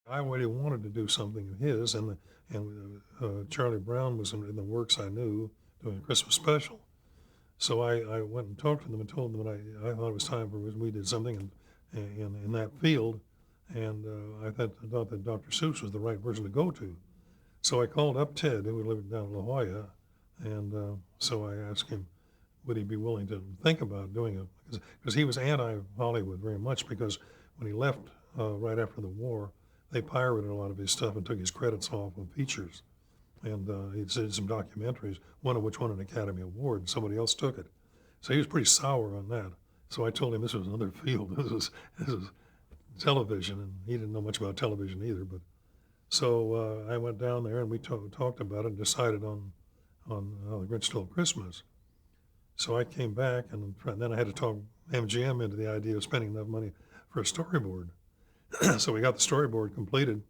I already wanted to do something of his, and Charlie Brown was in the works I knew doing a Christmas special. So I went and talked to them and told them that I thought it was time for we did something in that field, and I thought that Dr. Seuss was the right person to go to. So I called up Ted, who lived down in La Jolla, and so I asked him, would he be willing to think about doing it? Because he was anti-Hollywood very much, because when he left right after the war, they pirated a lot of his stuff and took his credits off of features. And he did some documentaries, one of which won an Academy Award, and somebody else took it. So he was pretty sour on that. So I told him this was another field. This was television, and he didn't know much about television either. But so I went down there and we talked about it and decided on How the Grinch Stole Christmas. So I came back, and then I had to talk MGM into the idea of spending enough money for a storyboard. So we got the storyboard completed,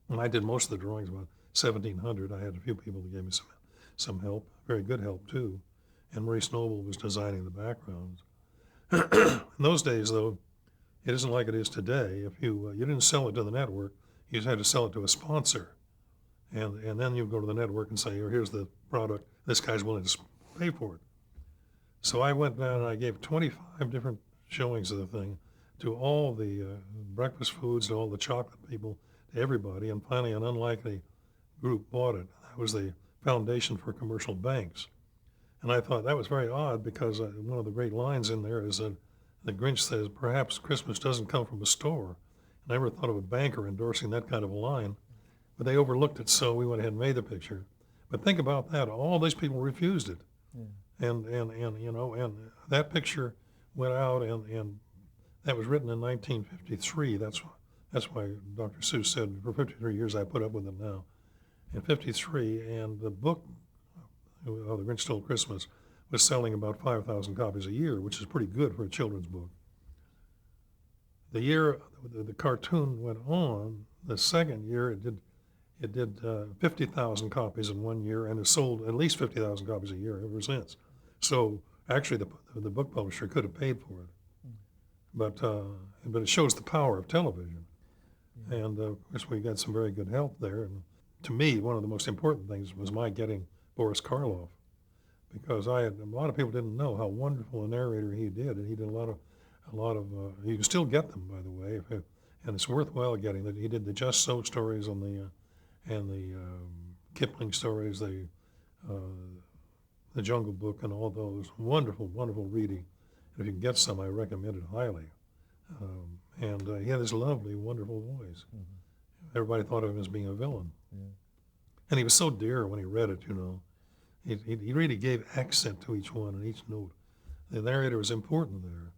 and I did most of the drawings, about 1,700. I had a few people that gave me some help, very good help too. And Maurice Noble was designing the backgrounds. In those days, though, it isn't like it is today. If you didn't sell it to the network, you just had to sell it to a sponsor, and then you go to the network and say, oh, here's the product. This guy's willing to pay for it. So I went down and I gave 25 different showings of the thing to all the breakfast foods, to all the chocolate people, to everybody, and finally an unlikely group bought it. That was the Foundation for Commercial Banks. And I thought that was very odd, because one of the great lines in there is that the Grinch says, perhaps Christmas doesn't come from a store. And I never thought of a banker endorsing that kind of a line, but they overlooked it, so we went ahead and made the picture. But think about that, all these people refused it. Yeah. And that picture went out, and that was written in 1953. That's why Dr. Seuss said, for 53 years I put up with it now. In 53, and the book, The Grinch Stole Christmas, was selling about 5,000 copies a year, which is pretty good for a children's book. The year the cartoon went on, the second year it did 50,000 copies in 1 year, and it sold at least 50,000 copies a year ever since. So actually, the book publisher could have paid for it, but it shows the power of television. And of course, we got some very good help there. And to me, one of the most important things was my getting Boris Karloff, because a lot of people didn't know how wonderful a narrator he did, and he did a lot of. You can still get them, by the way, and it's worthwhile getting that. He did the Just So stories and the Kipling stories, the Jungle Book, and all those wonderful, wonderful reading. And if you can get some, I recommend it highly. And he had this lovely, wonderful voice. Mm-hmm. Everybody thought of him as being a villain. Yeah. And he was so dear when he read it, you know. He really gave accent to each one and each note. The narrator was important there.